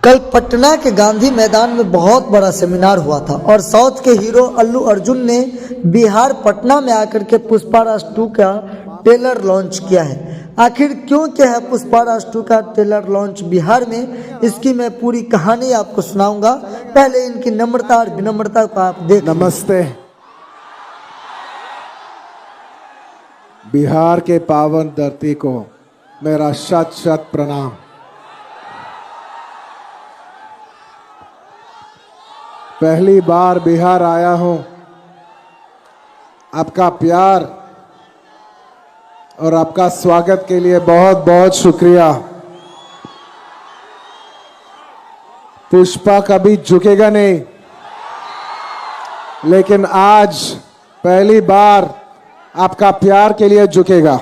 कल पटना के गांधी मैदान में बहुत बड़ा सेमिनार हुआ था और साउथ के हीरो अल्लू अर्जुन ने बिहार पटना में आकर के पुष्पाराज 2 का ट्रेलर लॉन्च किया है। आखिर क्यों क्या है पुष्पाराज 2 का ट्रेलर लॉन्च बिहार में, इसकी मैं पूरी कहानी आपको सुनाऊंगा। पहले इनकी नम्रता और विनम्रता को आप देख। नमस्ते। बिहार के पावन धरती को मेरा शत शत प्रणाम। पहली बार बिहार आया हूं, आपका प्यार और आपका स्वागत के लिए बहुत बहुत शुक्रिया। पुष्पा कभी झुकेगा नहीं, लेकिन आज पहली बार आपका प्यार के लिए झुकेगा।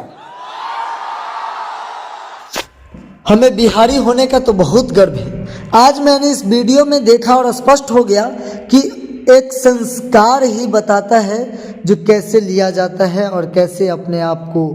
हमें बिहारी होने का तो बहुत गर्व है। आज मैंने इस वीडियो में देखा और स्पष्ट हो गया कि एक संस्कार ही बताता है जो कैसे लिया जाता है और कैसे अपने आप को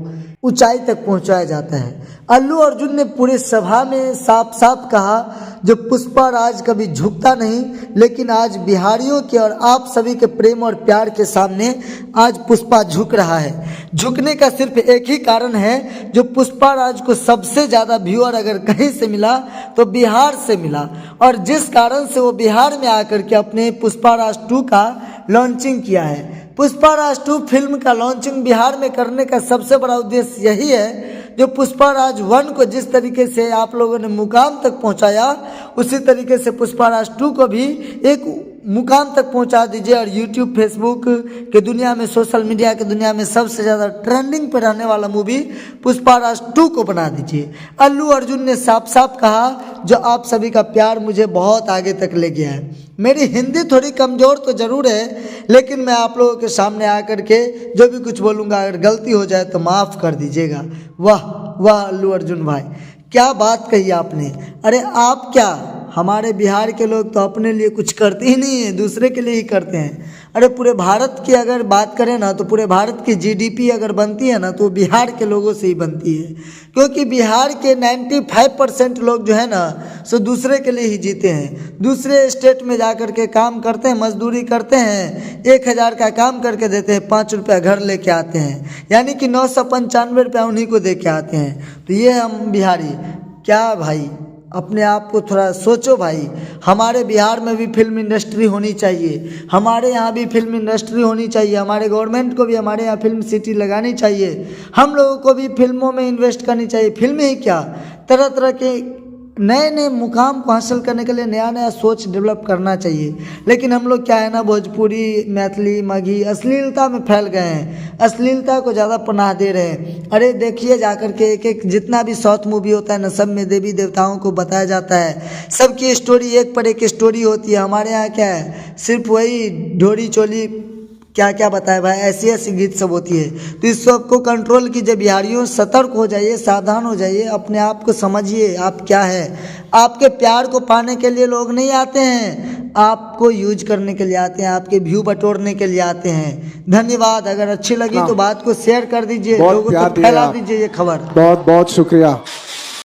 ऊंचाई तक पहुंचाया जाता है। अल्लू अर्जुन ने पूरे सभा में साफ साफ कहा जो पुष्पाराज कभी झुकता नहीं, लेकिन आज बिहारियों के और आप सभी के प्रेम और प्यार के सामने आज पुष्पा झुक रहा है। झुकने का सिर्फ एक ही कारण है, जो पुष्पाराज को सबसे ज़्यादा व्यूअर अगर कहीं से मिला तो बिहार से मिला, और जिस कारण से वो बिहार में आकर के अपने पुष्पाराज 2 का लॉन्चिंग किया है। पुष्पाराज 2 फिल्म का लॉन्चिंग बिहार में करने का सबसे बड़ा उद्देश्य यही है, जो पुष्पाराज 1 को जिस तरीके से आप लोगों ने मुकाम तक पहुंचाया, उसी तरीके से पुष्पाराज 2 को भी एक मुकाम तक पहुंचा दीजिए और यूट्यूब फेसबुक के दुनिया में, सोशल मीडिया के दुनिया में सबसे ज़्यादा ट्रेंडिंग पर रहने वाला मूवी पुष्पाराज 2 को बना दीजिए। अल्लू अर्जुन ने साफ साफ कहा जो आप सभी का प्यार मुझे बहुत आगे तक ले गया है। मेरी हिंदी थोड़ी कमज़ोर तो ज़रूर है, लेकिन मैं आप लोगों के सामने आकर के जो भी कुछ बोलूँगा, अगर गलती हो जाए तो माफ़ कर दीजिएगा। वाह वाह अल्लू अर्जुन भाई, क्या बात कही आपने। अरे आप क्या, हमारे बिहार के लोग तो अपने लिए कुछ करते ही नहीं है, दूसरे के लिए ही करते हैं। अरे पूरे भारत की अगर बात करें ना, तो पूरे भारत की जीडीपी अगर बनती है ना, तो बिहार के लोगों से ही बनती है, क्योंकि बिहार के 95% लोग जो है ना, सो दूसरे के लिए ही जीते हैं। दूसरे स्टेट में जा कर के काम करते हैं, मजदूरी करते हैं, 1000 का काम करके देते हैं, 5 रुपया घर लेके आते हैं, यानी कि 995 रुपया उन्हीं को दे के आते हैं। तो ये हम बिहारी क्या भाई, अपने आप को थोड़ा सोचो भाई। हमारे बिहार में भी फिल्म इंडस्ट्री होनी चाहिए, हमारे यहाँ भी फिल्म इंडस्ट्री होनी चाहिए, हमारे गवर्नमेंट को भी हमारे यहाँ फिल्म सिटी लगानी चाहिए, हम लोगों को भी फिल्मों में इन्वेस्ट करनी चाहिए। फिल्में ही क्या, तरह तरह के नए नए मुकाम को हासिल करने के लिए नया नया सोच डेवलप करना चाहिए। लेकिन हम लोग क्या है ना, भोजपुरी, मैथिली, मगही अश्लीलता में फैल गए हैं, अश्लीलता को ज़्यादा पनाह दे रहे हैं। अरे देखिए जाकर के एक जितना भी साउथ मूवी होता है ना, सब में देवी देवताओं को बताया जाता है, सबकी स्टोरी एक पर एक स्टोरी होती है। हमारे यहाँ क्या है, सिर्फ वही ढोरी चोली क्या क्या बताए भाई, ऐसी ऐसी गीत सब होती है। तो इस सब को कंट्रोल कीजिए बिहारियों, सतर्क हो जाइए, सावधान हो जाइए, अपने आप को समझिए आप क्या है। आपके प्यार को पाने के लिए लोग नहीं आते हैं, आपको यूज करने के लिए आते हैं, आपके व्यू बटोरने के लिए आते हैं। धन्यवाद। अगर अच्छी लगी तो बात को शेयर कर दीजिए, लोगों को फैला दीजिए ये खबर। बहुत बहुत शुक्रिया।